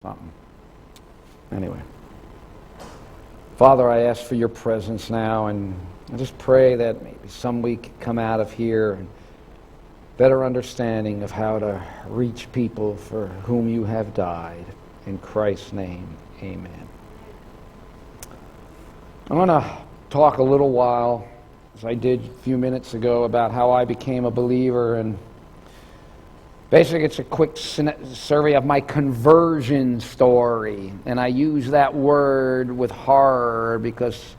something. Anyway. Father, I ask for your presence now, and I just pray that maybe some we could come out of here and better understanding of how to reach people for whom you have died. In Christ's name, amen. I want to talk a little while, as I did a few minutes ago, about how I became a believer, and basically it's a quick survey of my conversion story. And I use that word with horror because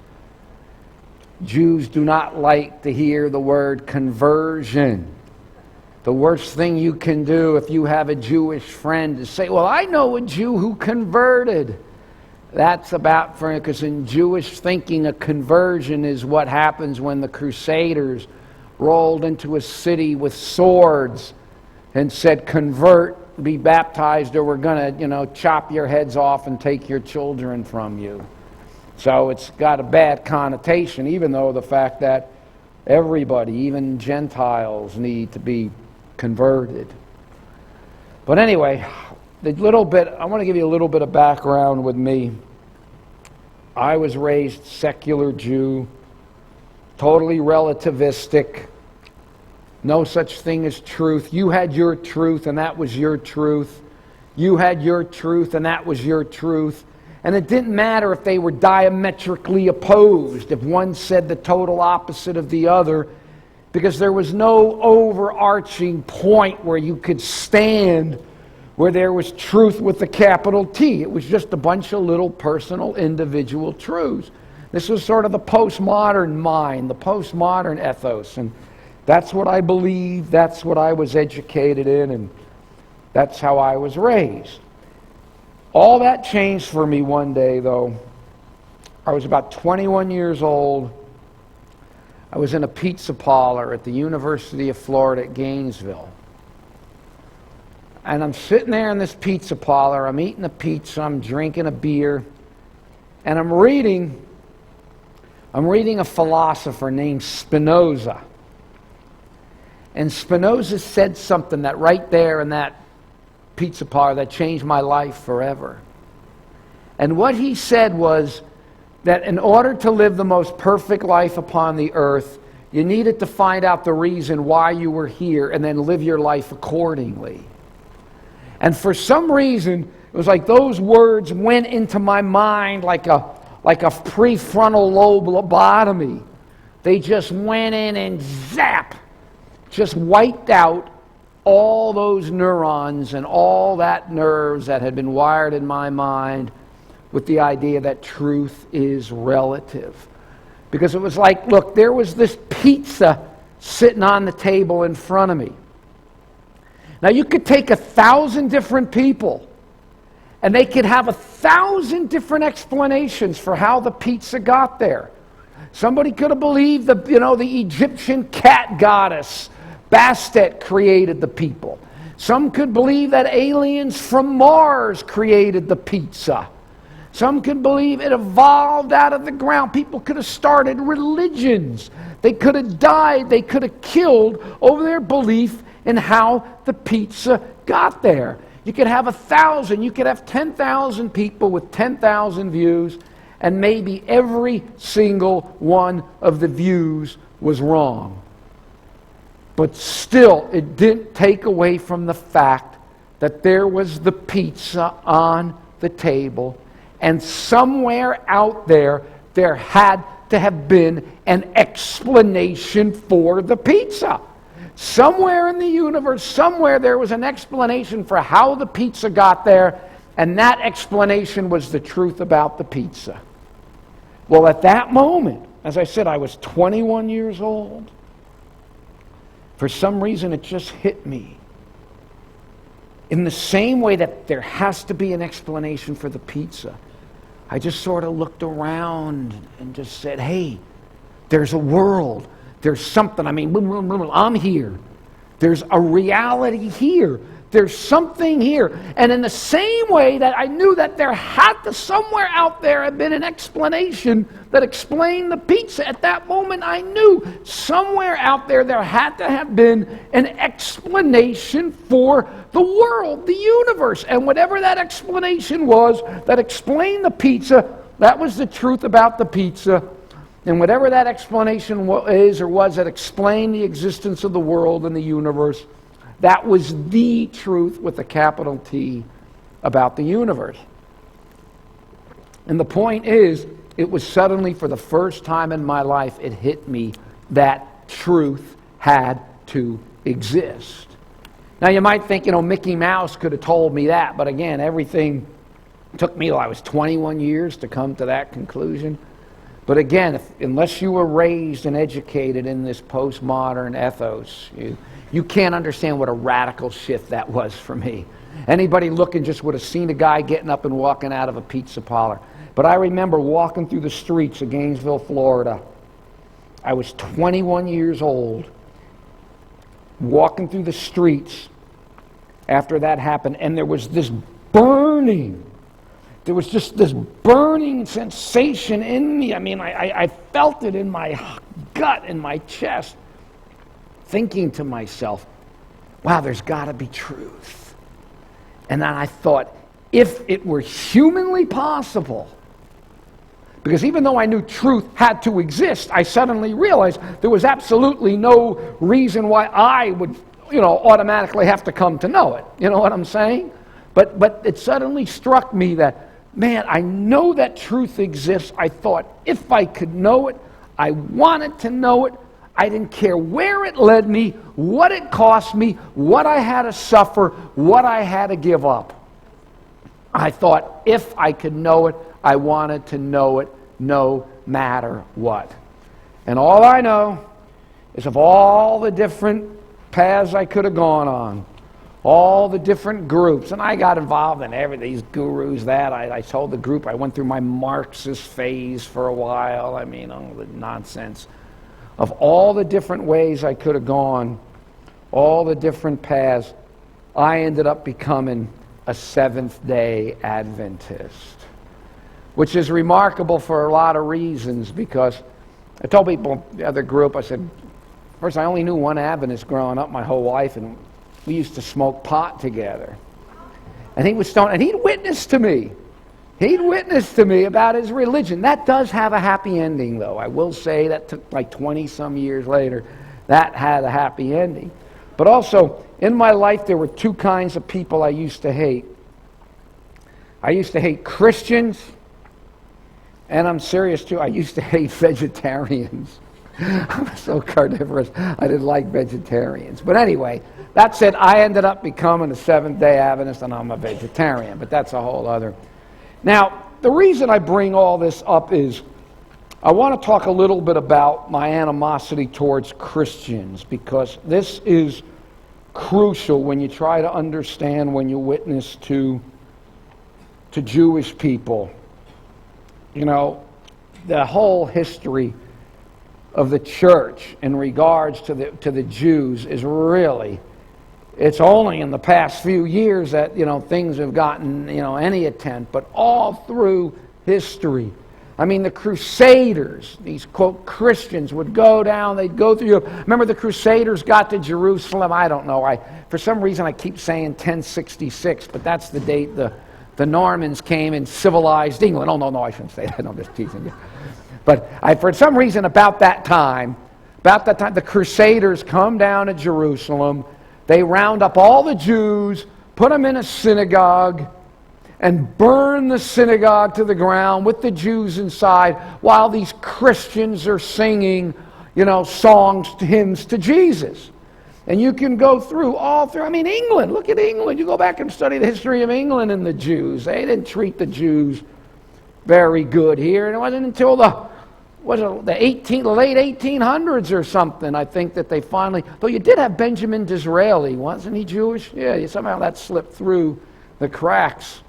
Jews do not like to hear the word conversion. The worst thing you can do if you have a Jewish friend is say, well, I know a Jew who converted. That's about, because in Jewish thinking, a conversion is what happens when the Crusaders rolled into a city with swords and said, convert, be baptized, or we're going to, chop your heads off and take your children from you. So it's got a bad connotation, even though the fact that everybody, even Gentiles, need to be converted. But anyway, I want to give you a little bit of background with me. I was raised secular Jew, totally relativistic. No such thing as truth. You had your truth, and that was your truth. You had your truth, and that was your truth. And it didn't matter if they were diametrically opposed, if one said the total opposite of the other, because there was no overarching point where you could stand where there was truth with a capital T. It was just a bunch of little personal, individual truths. This was sort of the postmodern mind, the postmodern ethos, and that's what I believe, that's what I was educated in, and that's how I was raised. All that changed for me one day, though. I was about 21 years old. I was in a pizza parlor at the University of Florida at Gainesville. And I'm sitting there in this pizza parlor, I'm eating a pizza, I'm drinking a beer, and I'm reading a philosopher named Spinoza. And Spinoza said something that right there in that pizza parlor that changed my life forever. And what he said was that in order to live the most perfect life upon the earth, you needed to find out the reason why you were here and then live your life accordingly. And for some reason, it was like those words went into my mind like a prefrontal lobe lobotomy. They just went in and zap, just wiped out all those neurons and all that nerves that had been wired in my mind with the idea that truth is relative. Because it was like, look, there was this pizza sitting on the table in front of me. Now you could take 1,000 different people and they could have 1,000 different explanations for how the pizza got there. Somebody could have believed the Egyptian cat goddess Bastet created the people. Some could believe that aliens from Mars created the pizza. Some could believe it evolved out of the ground. People could have started religions. They could have died. They could have killed over their belief in how the pizza got there. You could have 1,000. You could have 10,000 people with 10,000 views, and maybe every single one of the views was wrong. But still, it didn't take away from the fact that there was the pizza on the table, and somewhere out there, there had to have been an explanation for the pizza. Somewhere in the universe, somewhere there was an explanation for how the pizza got there, and that explanation was the truth about the pizza. Well, at that moment, as I said, I was 21 years old. For some reason, it just hit me. In the same way that there has to be an explanation for the pizza, I just sort of looked around and just said, hey, there's a world. There's something. I'm here. There's a reality here There's something here. And in the same way that I knew that there had to, somewhere out there, have been an explanation that explained the pizza. At that moment, I knew somewhere out there had to have been an explanation for the world, the universe. And whatever that explanation was that explained the pizza, that was the truth about the pizza. And whatever that explanation is or was that explained the existence of the world and the universe, that was the truth with a capital T about the universe. And the point is, it was suddenly, for the first time in my life, it hit me that truth had to exist. Now you might think, Mickey Mouse could have told me that, but again, everything took me till I was 21 years to come to that conclusion. But again, unless you were raised and educated in this postmodern ethos, you can't understand what a radical shift that was for me. Anybody looking just would have seen a guy getting up and walking out of a pizza parlor. But I remember walking through the streets of Gainesville, Florida. I was 21 years old, walking through the streets after that happened, and there was this burning. There was just this burning sensation in me. I mean, I felt it in my gut, in my chest, thinking to myself, wow, there's got to be truth. And then I thought, if it were humanly possible, because even though I knew truth had to exist, I suddenly realized there was absolutely no reason why I would, automatically have to come to know it. You know what I'm saying? But it suddenly struck me that, man, I know that truth exists. I thought, if I could know it, I wanted to know it. I didn't care where it led me, what it cost me, what I had to suffer, what I had to give up. I thought, if I could know it, I wanted to know it no matter what. And all I know is of all the different paths I could have gone on, all the different groups, and I got involved in these gurus that. I told the group I went through my Marxist phase for a while. I mean, all the nonsense. Of all the different ways I could have gone, all the different paths, I ended up becoming a Seventh-day Adventist, which is remarkable for a lot of reasons, because I told people, the other group, I said, first, I only knew one Adventist growing up my whole life, and we used to smoke pot together. And he was stoned, and he'd witnessed to me. He'd witnessed to me about his religion. That does have a happy ending, though. I will say that took like 20-some years later. That had a happy ending. But also, in my life, there were two kinds of people I used to hate. I used to hate Christians, and I'm serious too, I used to hate vegetarians. I was so carnivorous, I didn't like vegetarians. But anyway, that said, I ended up becoming a Seventh-day Adventist, and I'm a vegetarian, but that's a whole other. Now, the reason I bring all this up is I want to talk a little bit about my animosity towards Christians, because this is crucial when you try to understand, when you witness to Jewish people. The whole history of the church in regards to the Jews is really, it's only in the past few years that things have gotten any attempt, but all through history. I mean, the Crusaders, these quote Christians, would go down, they'd go through Europe. Remember, the Crusaders got to Jerusalem, I don't know, for some reason I keep saying 1066, but that's the date the Normans came and civilized England. Oh, no, I shouldn't say that, I'm just teasing you. But for some reason about that time, the Crusaders come down to Jerusalem. They round up all the Jews, put them in a synagogue, and burn the synagogue to the ground with the Jews inside, while these Christians are singing, songs, hymns to Jesus. And you can go through England. Look at England. You go back and study the history of England and the Jews. They didn't treat the Jews very good here. And it wasn't until the late 1800s or something, I think, that they finally, though you did have Benjamin Disraeli, wasn't he Jewish? Yeah, somehow that slipped through the cracks.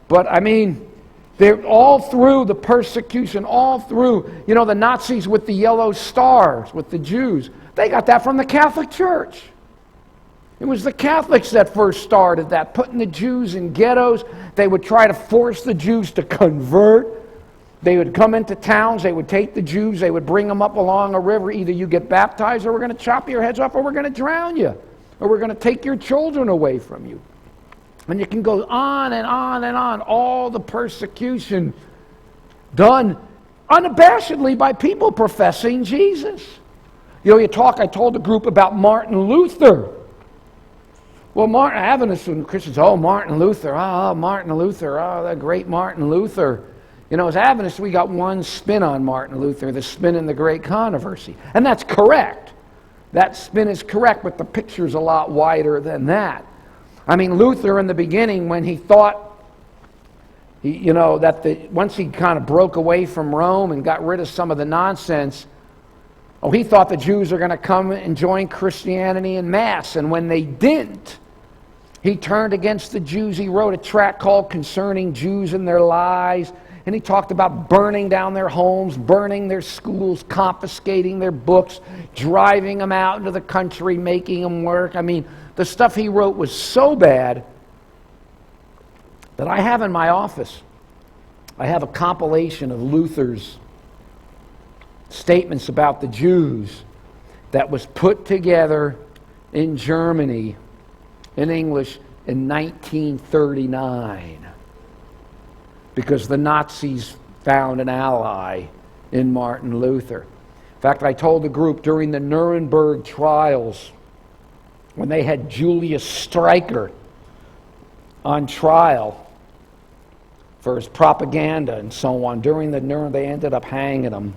But I mean, they're all through the persecution, all through, the Nazis with the yellow stars, with the Jews. They got that from the Catholic Church. It was the Catholics that first started that, putting the Jews in ghettos. They would try to force the Jews to convert. They would come into towns, they would take the Jews, they would bring them up along a river. Either you get baptized, or we're going to chop your heads off, or we're going to drown you, or we're going to take your children away from you. And you can go on and on and on. All the persecution done unabashedly by people professing Jesus. I told the group about Martin Luther. Well, Adventists and Christians, Martin Luther, the great Martin Luther. As Adventists, we got one spin on Martin Luther, the spin in the great controversy. And that's correct. That spin is correct, but the picture's a lot wider than that. Luther in the beginning, when he thought, once he kind of broke away from Rome and got rid of some of the nonsense, he thought the Jews were going to come and join Christianity en masse. And when they didn't, he turned against the Jews. He wrote a tract called Concerning Jews and Their Lies. And he talked about burning down their homes, burning their schools, confiscating their books, driving them out into the country, making them work. The stuff he wrote was so bad that I have in my office, I have a compilation of Luther's statements about the Jews that was put together in Germany, in English, in 1939. Because the Nazis found an ally in Martin Luther. In fact, I told the group during the Nuremberg trials, when they had Julius Streicher on trial for his propaganda and so on, they ended up hanging him.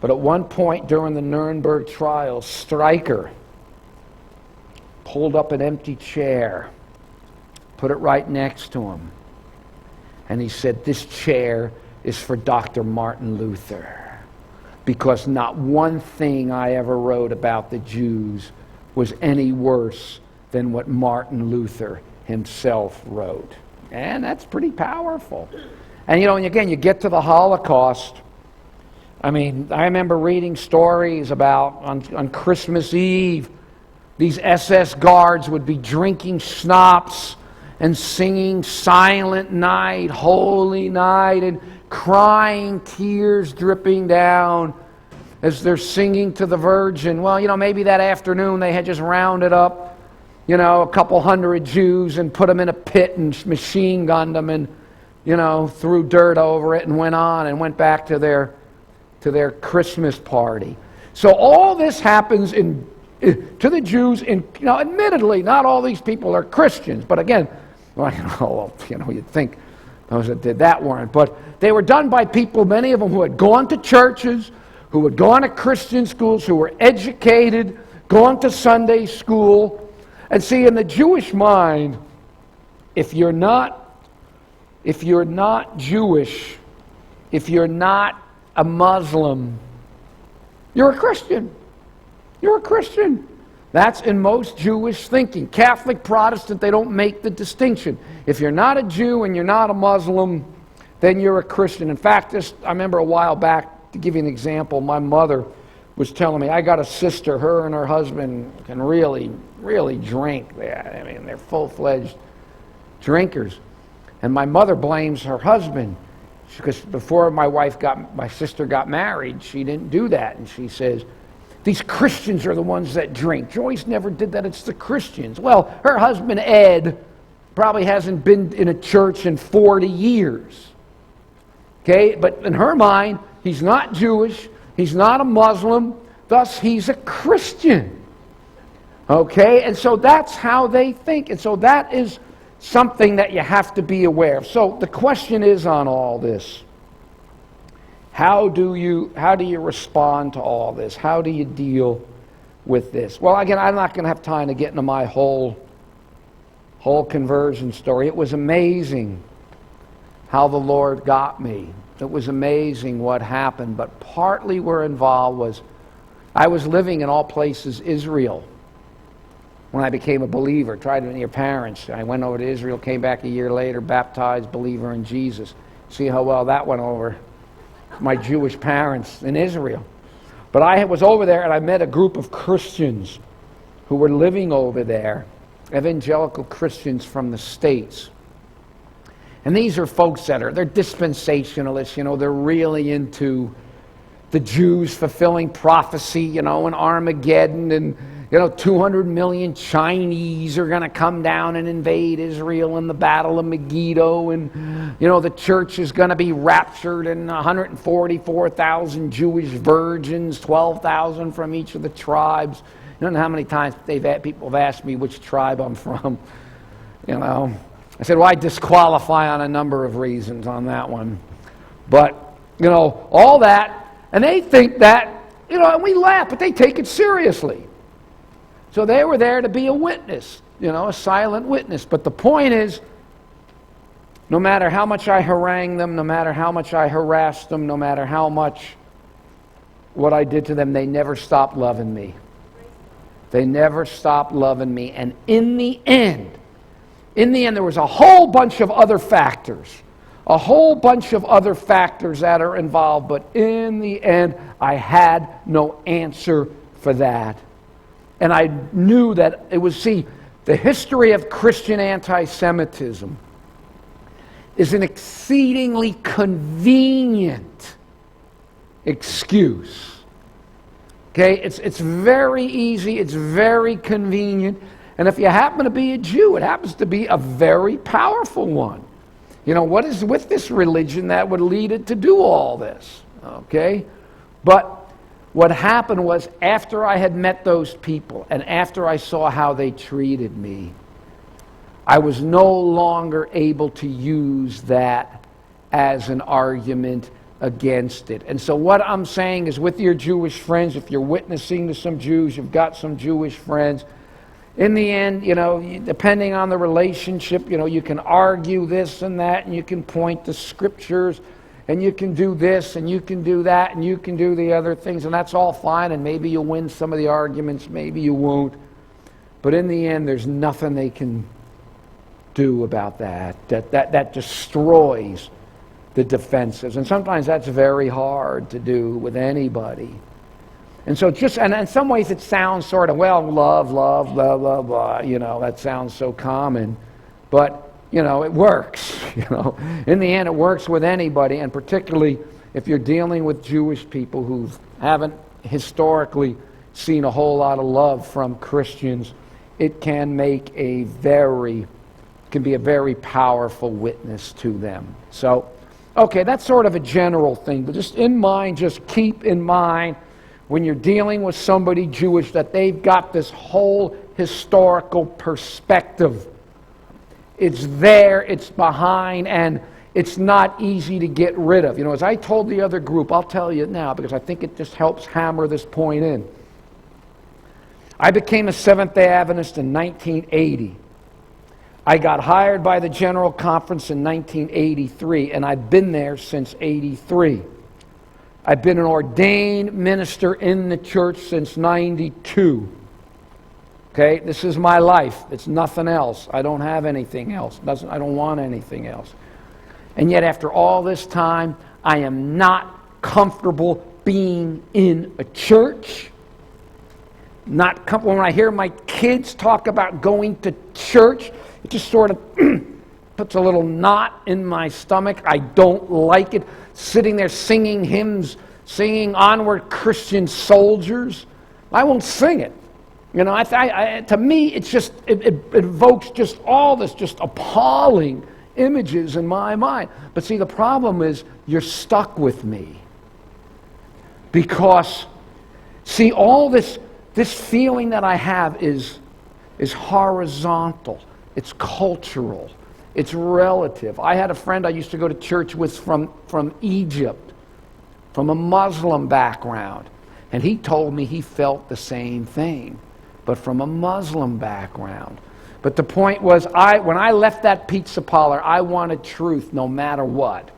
But at one point during the Nuremberg trials, Streicher pulled up an empty chair, put it right next to him. And he said, "This chair is for Dr. Martin Luther, because not one thing I ever wrote about the Jews was any worse than what Martin Luther himself wrote." And that's pretty powerful. And and again, you get to the Holocaust. I remember reading stories about on Christmas Eve, these SS guards would be drinking schnapps and singing Silent Night, Holy Night, and crying, tears dripping down as they're singing to the Virgin. Well, maybe that afternoon they had just rounded up, a couple hundred Jews and put them in a pit and machine gunned them and, threw dirt over it and went back to their Christmas party. So all this happens to the Jews. Admittedly, not all these people are Christians, but again, you'd think those that did that weren't. But they were done by people, many of them who had gone to churches, who had gone to Christian schools, who were educated, gone to Sunday school. And see, in the Jewish mind, if you're not Jewish, if you're not a Muslim, you're a Christian. You're a Christian. That's in most Jewish thinking. Catholic, Protestant, they don't make the distinction. If you're not a Jew and you're not a Muslim, then you're a Christian. In fact, I remember a while back, to give you an example, my mother was telling me, I got a sister, her and her husband can really, really drink. They're full-fledged drinkers. And my mother blames her husband, because before my sister got married, she didn't do that. And she says, these Christians are the ones that drink. Joyce never did that. It's the Christians. Well, her husband, Ed, probably hasn't been in a church in 40 years. Okay? But in her mind, he's not Jewish. He's not a Muslim. Thus, he's a Christian. Okay? And so that's how they think. And so that is something that you have to be aware of. So the question is on all this, how do you respond to all this? How do you deal with this? Well, again, I'm not going to have time to get into my whole conversion story. It was amazing how the Lord got me. It was amazing what happened. But partly where involved was I was living in all places Israel when I became a believer. Tried to your parents. I went over to Israel, came back a year later, baptized, believer in Jesus. See how well that went over my Jewish parents in Israel. But I was over there and I met a group of Christians who were living over there, evangelical Christians from the States. And these are folks they're dispensationalists, they're really into the Jews fulfilling prophecy, and Armageddon, and 200 million Chinese are going to come down and invade Israel in the Battle of Megiddo, and the church is going to be raptured, and 144,000 Jewish virgins, 12,000 from each of the tribes. I don't know how many times people have asked me which tribe I'm from. I said, well, I disqualify on a number of reasons on that one. But, all that, and they think that, and we laugh, but they take it seriously. So they were there to be a witness, a silent witness. But the point is, no matter how much I harangued them, no matter how much I harassed them, no matter how much what I did to them, they never stopped loving me. They never stopped loving me. And in the end, there was a whole bunch of other factors. A whole bunch of other factors that are involved. But in the end, I had no answer for that. And I knew that it was, the history of Christian anti-Semitism is an exceedingly convenient excuse. Okay, it's very easy, it's very convenient, and if you happen to be a Jew, it happens to be a very powerful one. What is with this religion that would lead it to do all this? Okay, but what happened was, after I had met those people, and after I saw how they treated me, I was no longer able to use that as an argument against it. And so what I'm saying is, with your Jewish friends, if you're witnessing to some Jews, you've got some Jewish friends, in the end, depending on the relationship, you can argue this and that, and you can point to scriptures, and you can do this, and you can do that, and you can do the other things, and that's all fine, and maybe you'll win some of the arguments, maybe you won't. But in the end, there's nothing they can do about that destroys the defenses. And sometimes that's very hard to do with anybody. And so and in some ways it sounds sort of, love, blah, blah, blah, that sounds so common. But, it works, In the end, it works with anybody, and particularly if you're dealing with Jewish people who haven't historically seen a whole lot of love from Christians, it can be a very powerful witness to them. So, okay, that's sort of a general thing, but just keep in mind when you're dealing with somebody Jewish that they've got this whole historical perspective. It's there, it's behind, and it's not easy to get rid of. As I told the other group, I'll tell you now because I think it just helps hammer this point in. I became a Seventh-day Adventist in 1980. I got hired by the General Conference in 1983, and I've been there since 83. I've been an ordained minister in the church since 92. Okay, this is my life. It's nothing else. I don't have anything else. I don't want anything else. And yet, after all this time, I am not comfortable being in a church. Not comfortable when I hear my kids talk about going to church. It just sort of puts a little knot in my stomach. I don't like it. Sitting there singing hymns, singing Onward Christian Soldiers. I won't sing it. To me, it evokes just all this just appalling images in my mind. But see, the problem is you're stuck with me. Because, see, all this feeling that I have is horizontal. It's cultural. It's relative. I had a friend I used to go to church with from Egypt, from a Muslim background. And he told me he felt the same thing, but from a Muslim background. But the point was, when I left that pizza parlor, I wanted truth no matter what.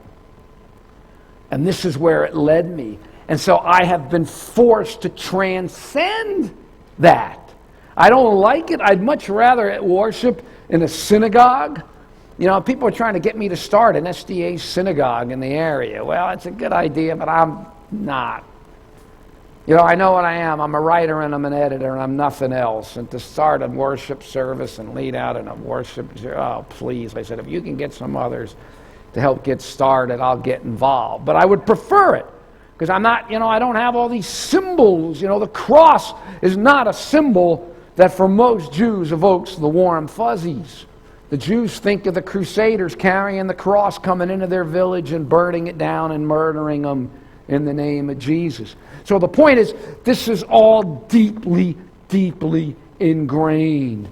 And this is where it led me. And so I have been forced to transcend that. I don't like it. I'd much rather worship in a synagogue. People are trying to get me to start an SDA synagogue in the area. Well, it's a good idea, but I'm not. You know, I know what I am. I'm a writer and I'm an editor and I'm nothing else. And to start a worship service and lead out in a worship, oh, please. I said, if you can get some others to help get started, I'll get involved. But I would prefer it because I'm not, you know, I don't have all these symbols. You know, the cross is not a symbol that for most Jews evokes the warm fuzzies. The Jews think of the Crusaders carrying the cross, coming into their village and burning it down and murdering them in the name of Jesus. So the point is, this is all deeply, deeply ingrained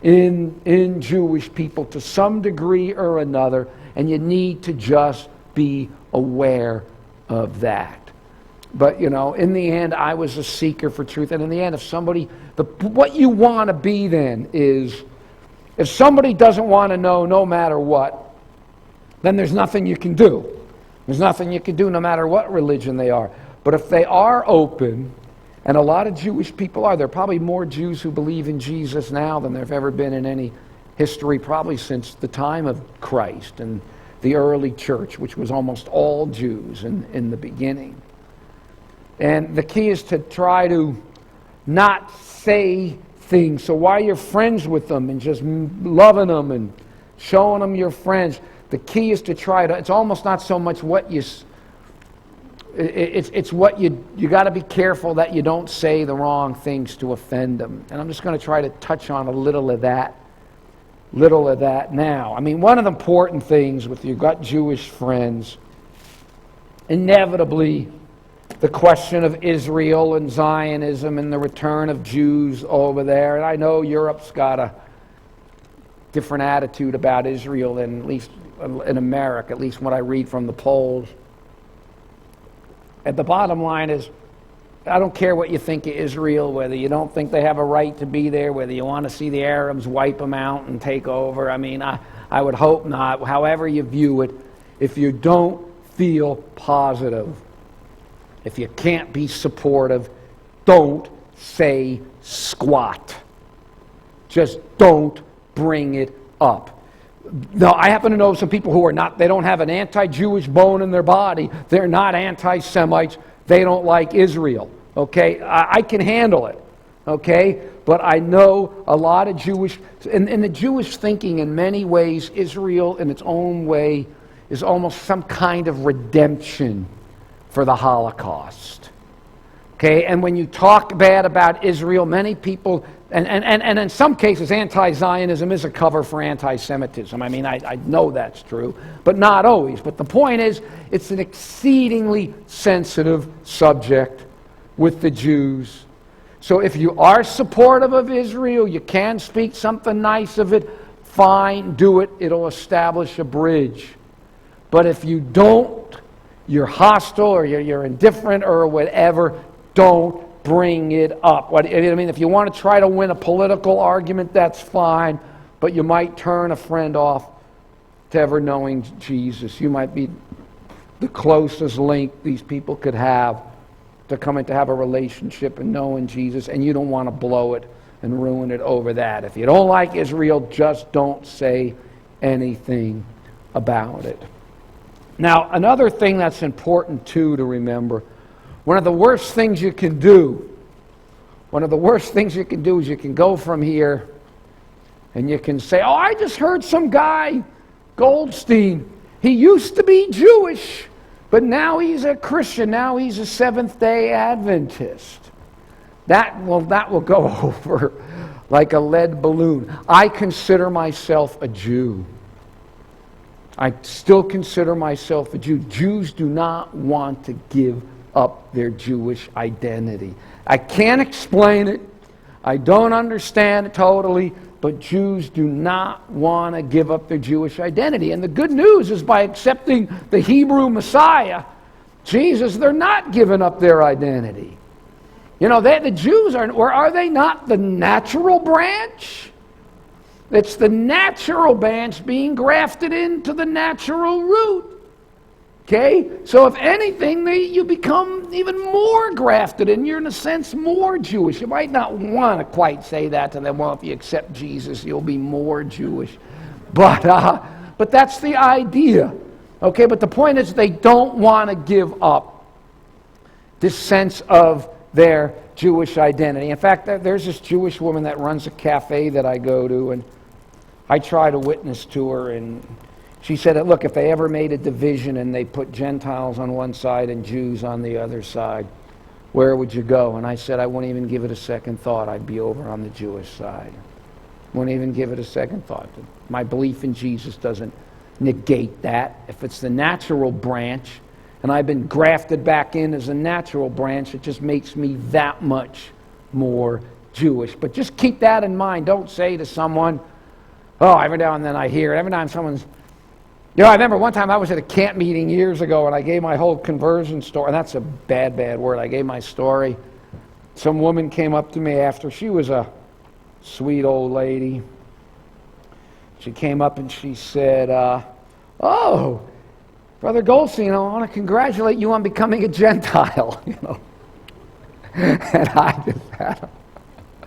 in Jewish people to some degree or another, and you need to just be aware of that. But, you know, in the end, I was a seeker for truth, and in the end, if somebody, what you want to be then is, if somebody doesn't want to know no matter what, then there's nothing you can do. There's nothing you can do no matter what religion they are. But if they are open, and a lot of Jewish people are, there are probably more Jews who believe in Jesus now than there have ever been in any history, probably since the time of Christ and the early church, which was almost all Jews in the beginning. And the key is to try to not say things. So while you're friends with them and just loving them and showing them you're friends, the key is to try to, it's almost not so much what you, it's what you got to be careful that you don't say the wrong things to offend them. And I'm just going to try to touch on a little of that now. I mean, one of the important things with you've got Jewish friends, inevitably, the question of Israel and Zionism and the return of Jews over there. And I know Europe's got a different attitude about Israel than at least in America, at least what I read from the polls. And the bottom line is, I don't care what you think of Israel, whether you don't think they have a right to be there, whether you want to see the Arabs wipe them out and take over. I mean, I would hope not. However you view it, if you don't feel positive, if you can't be supportive, don't say squat. Just don't bring it up. Now, I happen to know some people who are not, they don't have an anti-Jewish bone in their body. They're not anti-Semites. They don't like Israel. Okay? I can handle it. Okay? But I know a lot of Jewish, in the Jewish thinking, in many ways, Israel in its own way is almost some kind of redemption for the Holocaust. Okay? And when you talk bad about Israel, many people, and in some cases, anti-Zionism is a cover for anti-Semitism. I mean, I know that's true, but not always. But the point is, it's an exceedingly sensitive subject with the Jews. So if you are supportive of Israel, you can speak something nice of it, fine, do it. It'll establish a bridge. But if you don't, you're hostile or you're indifferent or whatever, don't bring it up. I mean, if you want to try to win a political argument, that's fine, but you might turn a friend off to ever knowing Jesus. You might be the closest link these people could have to coming to have a relationship and knowing Jesus, and you don't want to blow it and ruin it over that. If you don't like Israel, just don't say anything about it. Now, another thing that's important, too, to remember, one of the worst things you can do is you can go from here and you can say, oh, I just heard some guy, Goldstein, he used to be Jewish, but now he's a Christian, now he's a Seventh-day Adventist. That will go over like a lead balloon. I consider myself a Jew. I still consider myself a Jew. Jews do not want to give up their Jewish identity. I can't explain it. I don't understand it totally, but Jews do not want to give up their Jewish identity. And the good news is by accepting the Hebrew Messiah, Jesus, they're not giving up their identity. You know, the Jews are they not the natural branch? It's the natural branch being grafted into the natural root. Okay? So if anything, you become even more grafted and you're in a sense more Jewish. You might not want to quite say that to them, well, if you accept Jesus, you'll be more Jewish. But that's the idea. Okay? But the point is they don't want to give up this sense of their Jewish identity. In fact, there's this Jewish woman that runs a cafe that I go to, and I try to witness to her, and she said that, look, if they ever made a division and they put Gentiles on one side and Jews on the other side, where would you go? And I said, I wouldn't even give it a second thought. I'd be over on the Jewish side. Wouldn't even give it a second thought. My belief in Jesus doesn't negate that. If it's the natural branch, and I've been grafted back in as a natural branch, it just makes me that much more Jewish. But just keep that in mind. Don't say to someone, oh, every now and then I hear it. Every time someone's... I remember one time I was at a camp meeting years ago, and I gave my whole conversion story. And that's a bad word. I gave my story. Some woman came up to me after. She was a sweet old lady. She came up and she said, oh, Brother Goldstein, I want to congratulate you on becoming a Gentile. And I just had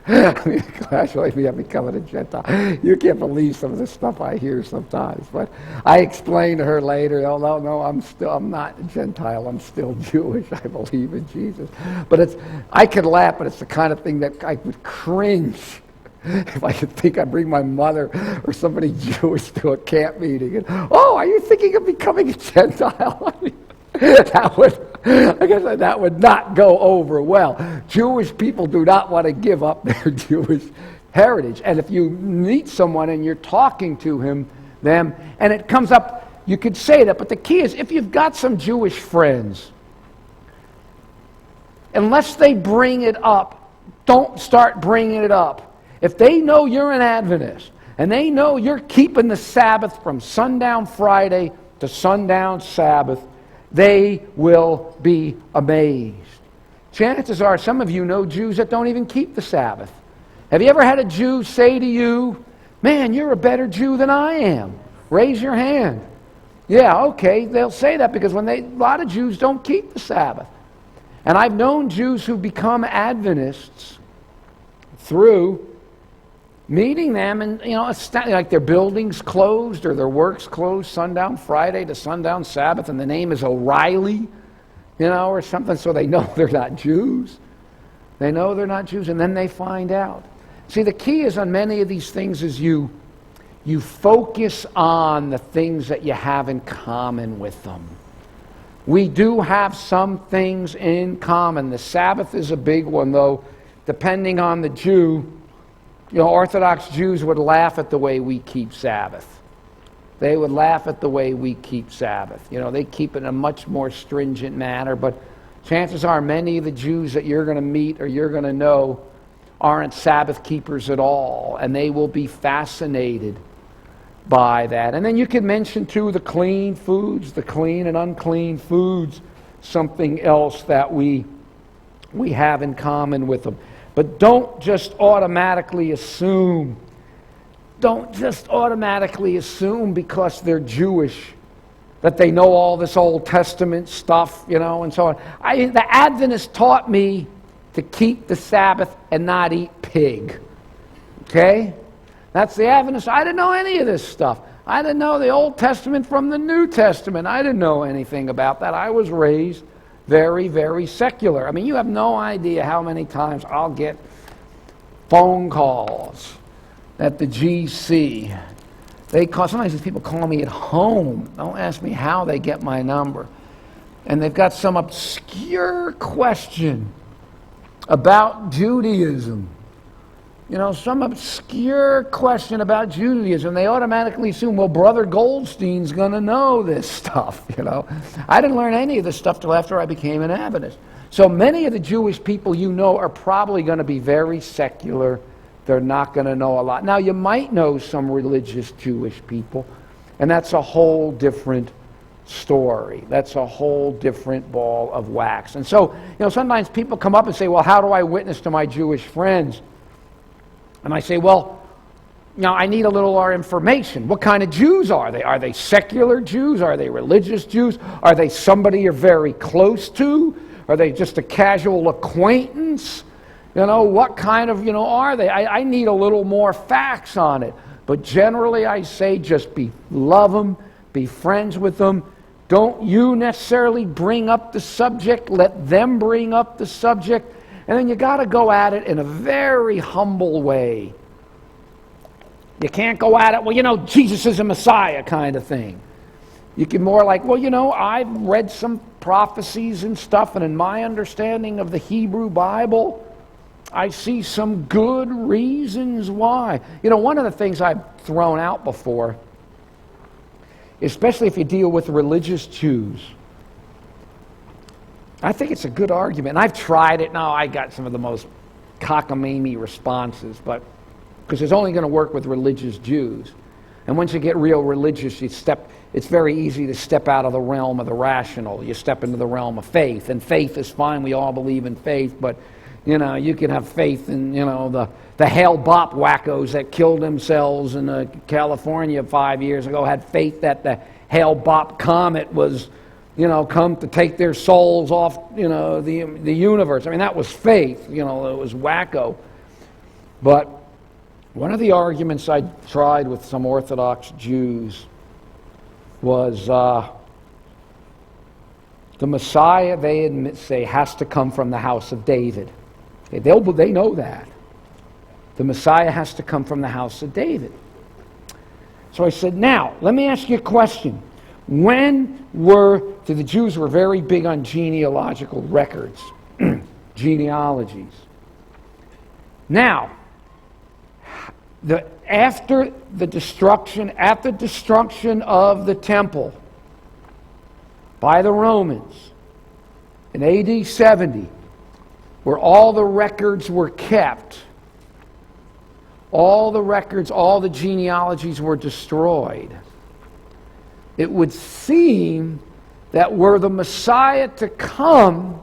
congratulate me on becoming a Gentile. You can't believe some of the stuff I hear sometimes. But I explained to her later, oh, no, I'm not a Gentile. I'm still Jewish. I believe in Jesus. But I could laugh, but it's the kind of thing that I would cringe if I could think I'd bring my mother or somebody Jewish to a camp meeting. And, oh, are you thinking of becoming a Gentile? I guess that would not go over well. Jewish people do not want to give up their Jewish heritage. And if you meet someone and you're talking to them, and it comes up, you could say that. But the key is, if you've got some Jewish friends, unless they bring it up, don't start bringing it up. If they know you're an Adventist, and they know you're keeping the Sabbath from sundown Friday to sundown Sabbath, they will be amazed. Chances are some of you know Jews that don't even keep the Sabbath. Have you ever had a Jew say to you, man, you're a better Jew than I am? Raise your hand. Yeah, okay, they'll say that because a lot of Jews don't keep the Sabbath. And I've known Jews who become Adventists through meeting them, and like their buildings closed or their works closed sundown Friday to sundown Sabbath, and the name is O'Reilly, or something, so they know they're not Jews. They know they're not Jews, and then they find out. See, the key is on many of these things is you focus on the things that you have in common with them. We do have some things in common. The Sabbath is a big one, though, depending on the Jew. Orthodox Jews would laugh at the way we keep Sabbath. They would laugh at the way we keep Sabbath. They keep it in a much more stringent manner, but chances are many of the Jews that you're going to meet or you're going to know aren't Sabbath keepers at all, and they will be fascinated by that. And then you can mention, too, the clean foods, the clean and unclean foods, something else that we have in common with them. But don't just automatically assume. Don't just automatically assume because they're Jewish that they know all this Old Testament stuff, and so on. The Adventists taught me to keep the Sabbath and not eat pig. Okay? That's the Adventists. I didn't know any of this stuff. I didn't know the Old Testament from the New Testament. I didn't know anything about that. I was raised very, very secular. I mean, you have no idea how many times I'll get phone calls at the GC. Sometimes these people call me at home. Don't ask me how they get my number. And they've got some obscure question about Judaism. Some obscure question about Judaism. They automatically assume, well, Brother Goldstein's going to know this stuff, I didn't learn any of this stuff till after I became an Adventist. So many of the Jewish people are probably going to be very secular. They're not going to know a lot. Now, you might know some religious Jewish people, and that's a whole different story. That's a whole different ball of wax. And so, sometimes people come up and say, well, how do I witness to my Jewish friends? And I say, well, I need a little more information. What kind of Jews are they? Are they secular Jews? Are they religious Jews? Are they somebody you're very close to? Are they just a casual acquaintance? What kind of, are they? I need a little more facts on it. But generally I say just love them, be friends with them. Don't you necessarily bring up the subject. Let them bring up the subject. And then you got to go at it in a very humble way. You can't go at it, well, Jesus is a Messiah kind of thing. You can more like, well, I've read some prophecies and stuff, and in my understanding of the Hebrew Bible, I see some good reasons why. One of the things I've thrown out before, especially if you deal with religious Jews, I think it's a good argument. And I've tried it. Now I got some of the most cockamamie responses, but because it's only going to work with religious Jews. And once you get real religious, it's very easy to step out of the realm of the rational. You step into the realm of faith. And faith is fine. We all believe in faith, but you can have faith in, the Hale-Bopp wackos that killed themselves in California 5 years ago had faith that the Hale-Bopp comet was, come to take their souls off, the universe. I mean, that was faith. It was wacko. But one of the arguments I tried with some Orthodox Jews was the Messiah, they say, has to come from the house of David. Okay, they know that. The Messiah has to come from the house of David. So I said, now, let me ask you a question. The Jews were very big on genealogical records, genealogies. Now, after the destruction of the temple by the Romans in AD 70, where all the records were kept, all the records, all the genealogies were destroyed, it would seem that were the Messiah to come,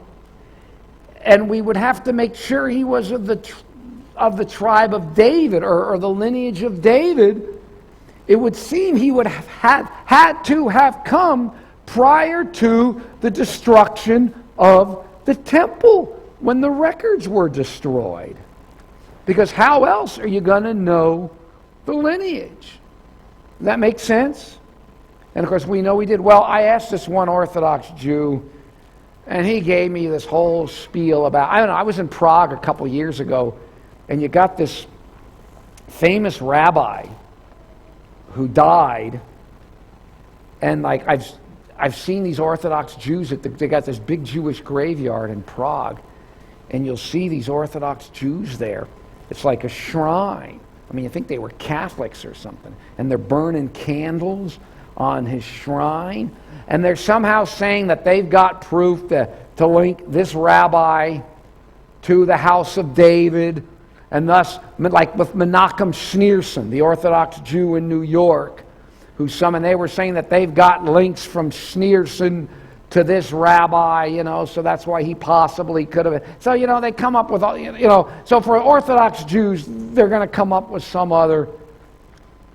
and we would have to make sure he was of the tribe of David or the lineage of David, it would seem he would have had to have come prior to the destruction of the temple when the records were destroyed. Because how else are you going to know the lineage? Does that make sense? And of course we know he did. Well, I asked this one Orthodox Jew, and he gave me this whole spiel about, I was in Prague a couple years ago, and you got this famous rabbi who died, and like I've seen these Orthodox Jews, they got this big Jewish graveyard in Prague, and you'll see these Orthodox Jews there. It's like a shrine. I mean, you think they were Catholics or something, and they're burning candles on his shrine, and they're somehow saying that they've got proof to link this rabbi to the house of David, and thus, like with Menachem Schneerson, the Orthodox Jew in New York, they were saying that they've got links from Schneerson to this rabbi, so that's why he possibly could have. So, they come up with, so for Orthodox Jews, they're going to come up with some other,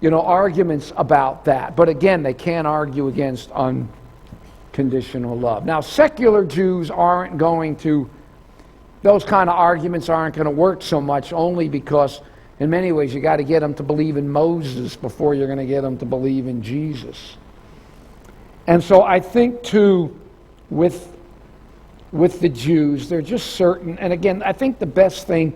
arguments about that. But again, they can't argue against unconditional love. Now, secular Jews those kind of arguments aren't going to work so much, only because in many ways you got to get them to believe in Moses before you're going to get them to believe in Jesus. And so I think too, with the Jews, they're just certain, and again, I think the best thing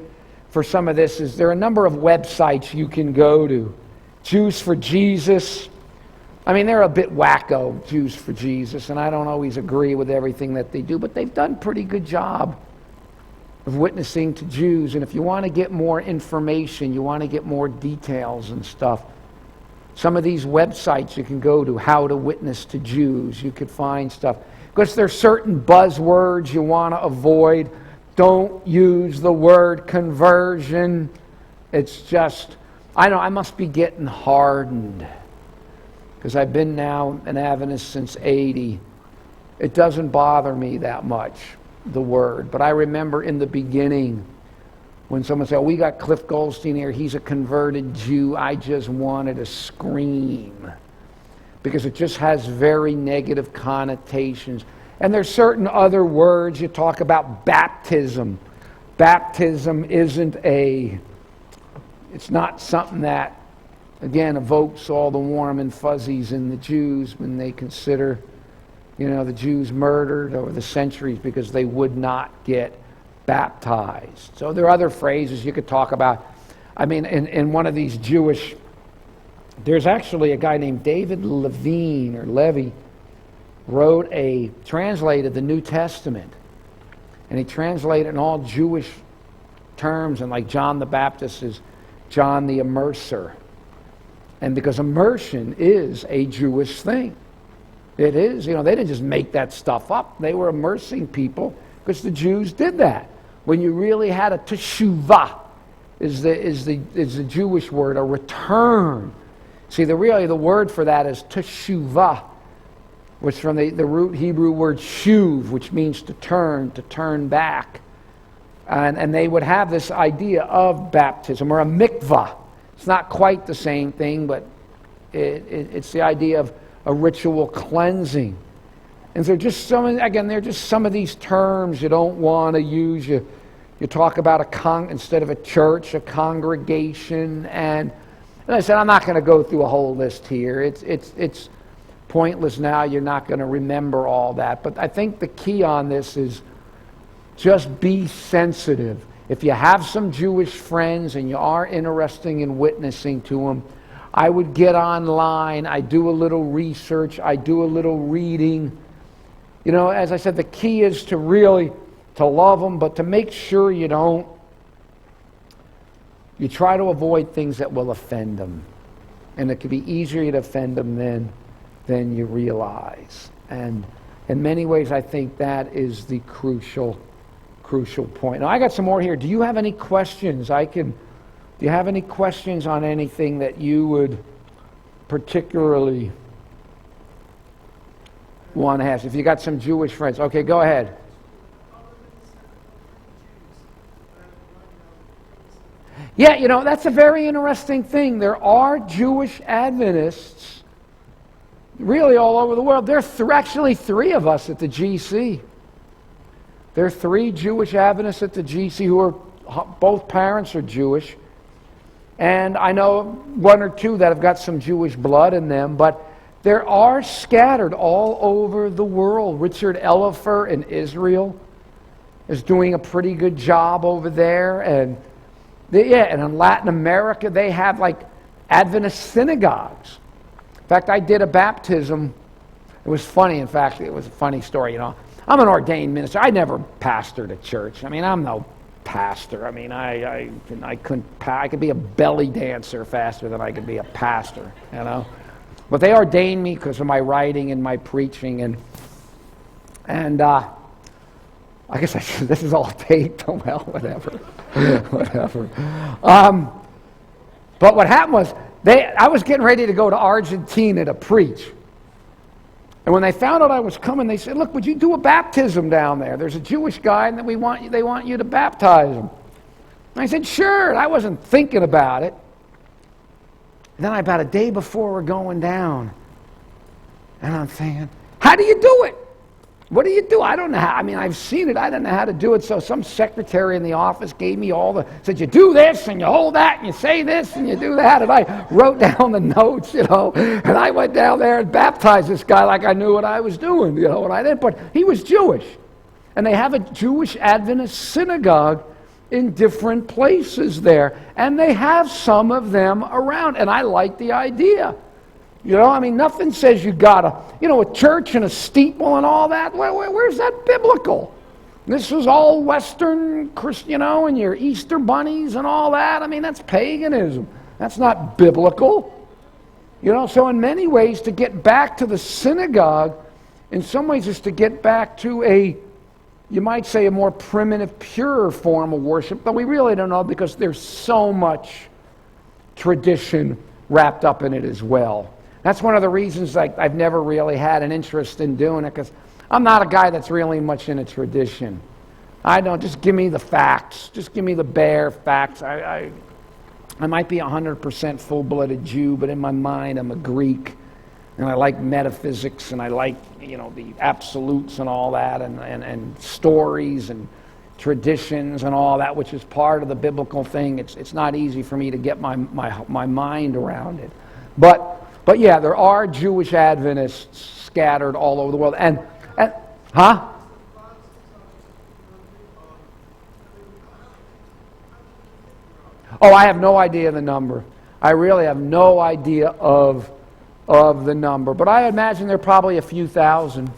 for some of this is there are a number of websites you can go to. Jews for Jesus. I mean, they're a bit wacko, Jews for Jesus, and I don't always agree with everything that they do, but they've done a pretty good job of witnessing to Jews. And if you want to get more information, you want to get more details and stuff, some of these websites you can go to, how to witness to Jews, you could find stuff. Because there's certain buzzwords you want to avoid. Don't use the word conversion. It's just, I must be getting hardened, because I've been now an Adventist since 80. It doesn't bother me that much, the word. But I remember in the beginning, when someone said, we got Cliff Goldstein here, he's a converted Jew, I just wanted to scream, because it just has very negative connotations. And there's certain other words. You talk about baptism. Baptism it's not something that, again, evokes all the warm and fuzzies in the Jews when they consider, the Jews murdered over the centuries because they would not get baptized. So there are other phrases you could talk about. I mean, in one of these Jewish, there's actually a guy named David Levine, or Levy, translated the New Testament. And he translated in all Jewish terms, and like John the Baptist is John the Immerser. And because immersion is a Jewish thing. It is. They didn't just make that stuff up. They were immersing people because the Jews did that. When you really had a teshuvah, is the Jewish word, a return. See, the word for that is teshuvah, which is from the root Hebrew word shuv, which means to turn back. And they would have this idea of baptism, or a mikvah. It's not quite the same thing, but it's the idea of a ritual cleansing. And they're just some of these terms you don't want to use. You talk about instead of a church, a congregation, and I said, I'm not going to go through a whole list here. It's pointless now. You're not going to remember all that. But I think the key on this is just be sensitive. If you have some Jewish friends and you are interested in witnessing to them, I would get online. I do a little research. I do a little reading. As I said, the key is to love them, but to make sure you try to avoid things that will offend them. And it could be easier to offend them than you realize. And in many ways, I think that is the crucial point. Now, I got some more here. Do you have any questions? Do you have any questions on anything that you would particularly want to ask? If you got some Jewish friends. Okay, go ahead. Yeah, that's a very interesting thing. There are Jewish Adventists really all over the world. There are actually three of us at the GC. There are three Jewish Adventists at the GC who are, both parents are Jewish. And I know one or two that have got some Jewish blood in them, but there are scattered all over the world. Richard Elifer in Israel is doing a pretty good job over there. And in Latin America, they have like Adventist synagogues. In fact, I did a baptism. It was funny. In fact, it was a funny story. I'm an ordained minister. I never pastored a church. I mean, I'm no pastor. I mean, I could be a belly dancer faster than I could be a pastor. But they ordained me because of my writing and my preaching, and I guess this is all taped. Oh well, whatever. Whatever. But what happened was, I was getting ready to go to Argentina to preach. And when they found out I was coming, they said, look, would you do a baptism down there? There's a Jewish guy, and they want you to baptize him. And I said, sure. And I wasn't thinking about it. And then about a day before we're going down, and I'm thinking, how do you do it? What do you do? I don't know how. I mean, I've seen it. I don't know how to do it. So some secretary in the office gave me said, you do this, and you hold that, and you say this, and you do that. And I wrote down the notes, and I went down there and baptized this guy like I knew what I was doing, and I didn't. But he was Jewish. And they have a Jewish Adventist synagogue in different places there. And they have some of them around. And I like the idea. Nothing says you gotta, a church and a steeple and all that. Where's that biblical? This is all Western, and your Easter bunnies and all that. I mean, that's paganism. That's not biblical. So in many ways, to get back to the synagogue, in some ways, is to get back to you might say, a more primitive, purer form of worship, but we really don't know because there's so much tradition wrapped up in it as well. That's one of the reasons I've never really had an interest in doing it, because I'm not a guy that's really much into tradition. I don't, just give me the facts. Just give me the bare facts. I might be 100% full-blooded Jew, but in my mind I'm a Greek, and I like metaphysics, and I like, the absolutes and all that, and stories and traditions and all that, which is part of the biblical thing. It's not easy for me to get my mind around it. But yeah, there are Jewish Adventists scattered all over the world. And huh? Oh, I have no idea of the number. I really have no idea of the number. But I imagine there are probably a few thousand.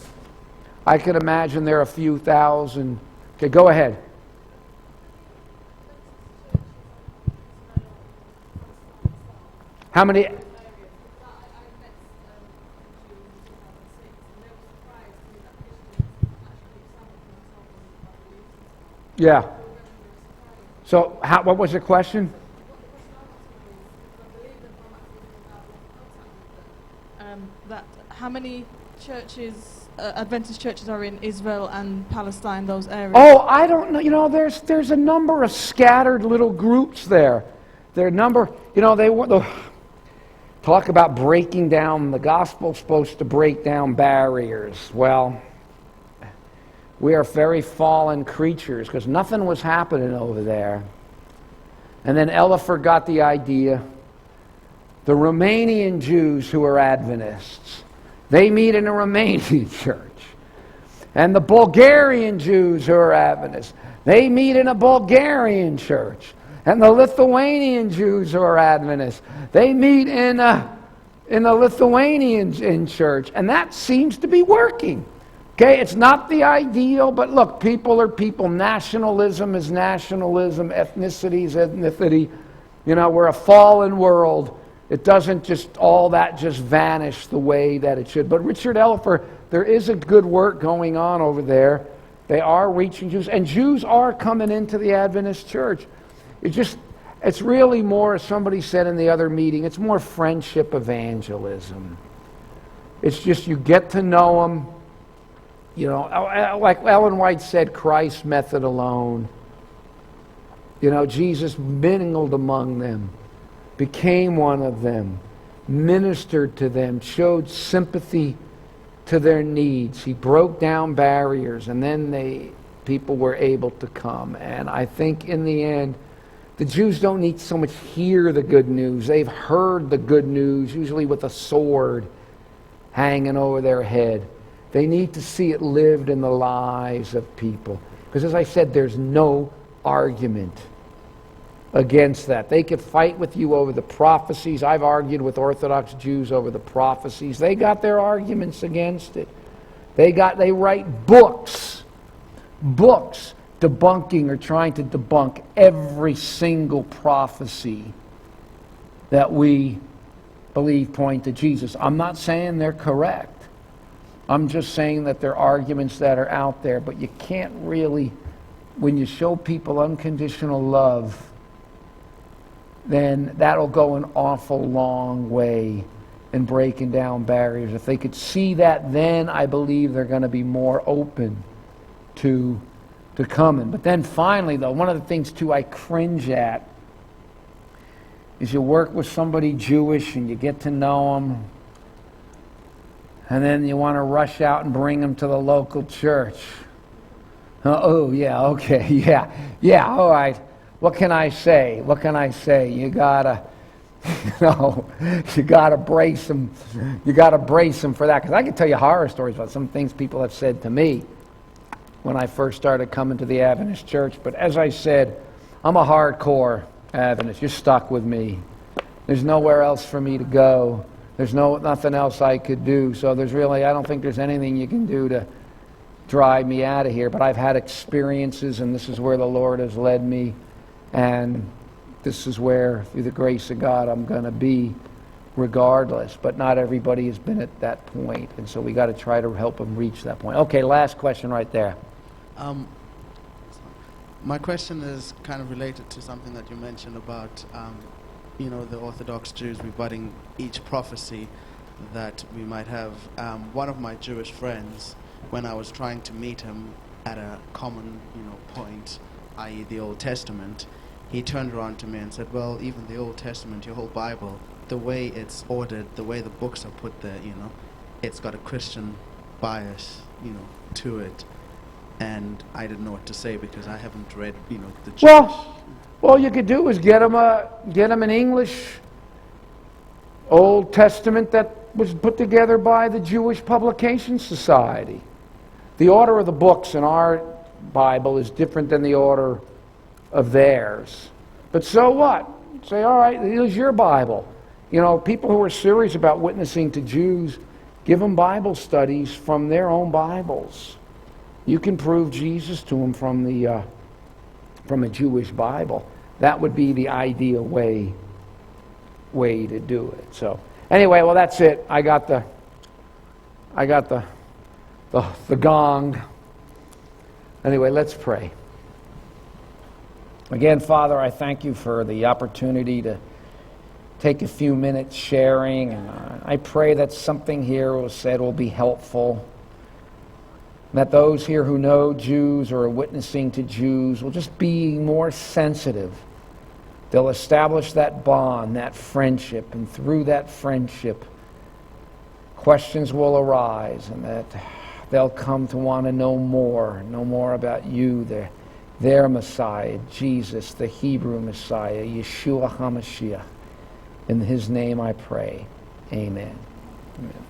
I could imagine there are a few thousand. Okay, go ahead. How many? Yeah. So, what was the question? That how many churches, Adventist churches, are in Israel and Palestine, those areas? Oh, I don't know. You know, there's a number of scattered little groups there. There are a number. You know, they want to talk about breaking down. The gospel's supposed to break down barriers. Well, we are very fallen creatures because nothing was happening over there. And then Eliphaz got the idea. The Romanian Jews who are Adventists, they meet in a Romanian church. And the Bulgarian Jews who are Adventists, they meet in a Bulgarian church. And the Lithuanian Jews who are Adventists, they meet in the Lithuanian church. And that seems to be working. Okay, it's not the ideal, but look, people are people. Nationalism is nationalism. Ethnicity is ethnicity. You know, we're a fallen world. It doesn't just all that just vanish the way that it should. But Richard Eliphaz, there is a good work going on over there. They are reaching Jews, and Jews are coming into the Adventist church. It's really more, as somebody said in the other meeting, it's more friendship evangelism. It's just you get to know them. You know, like Ellen White said, Christ's method alone. You know, Jesus mingled among them, became one of them, ministered to them, showed sympathy to their needs. He broke down barriers, and then people were able to come. And I think in the end, the Jews don't need so much hear the good news. They've heard the good news, usually with a sword hanging over their head. They need to see it lived in the lives of people. Because as I said, there's no argument against that. They could fight with you over the prophecies. I've argued with Orthodox Jews over the prophecies. They got their arguments against it. They write books debunking or trying to debunk every single prophecy that we believe point to Jesus. I'm not saying they're correct. I'm just saying that there are arguments that are out there, but you can't really, when you show people unconditional love, then that'll go an awful long way in breaking down barriers. If they could see that, then I believe they're going to be more open to coming. But then finally, though, one of the things, too, I cringe at is you work with somebody Jewish and you get to know them, and then you want to rush out and bring them to the local church. Oh, yeah, okay, yeah, all right. What can I say? You gotta, you gotta brace them. You gotta brace them for that. Because I can tell you horror stories about some things people have said to me when I first started coming to the Adventist church. But as I said, I'm a hardcore Adventist. You're stuck with me. There's nowhere else for me to go. There's nothing else I could do. So I don't think there's anything you can do to drive me out of here. But I've had experiences, and this is where the Lord has led me. And this is where, through the grace of God, I'm going to be regardless. But not everybody has been at that point. And so we got to try to help them reach that point. Okay, last question right there. My question is kind of related to something that you mentioned about, the Orthodox Jews rebutting each prophecy that we might have. One of my Jewish friends, when I was trying to meet him at a common, point, i.e. the Old Testament, he turned around to me and said, well, even the Old Testament, your whole Bible, the way it's ordered, the way the books are put there, it's got a Christian bias, to it. And I didn't know what to say because I haven't read, the Jewish. Well, all you could do is get them an English Old Testament that was put together by the Jewish Publication Society. The order of the books in our Bible is different than the order of theirs. But so what? Say, all right, here's your Bible. You know, people who are serious about witnessing to Jews, give them Bible studies from their own Bibles. You can prove Jesus to them from a Jewish Bible. That would be the ideal way to do it. So anyway, well, that's it. I got the gong. Anyway, let's pray. Again, Father, I thank you for the opportunity to take a few minutes sharing, and I pray that something here was said will be helpful, that those here who know Jews or are witnessing to Jews will just be more sensitive. They'll establish that bond, that friendship, and through that friendship, questions will arise, and that they'll come to want to know more about you, their Messiah, Jesus, the Hebrew Messiah, Yeshua HaMashiach. In his name I pray. Amen. Amen.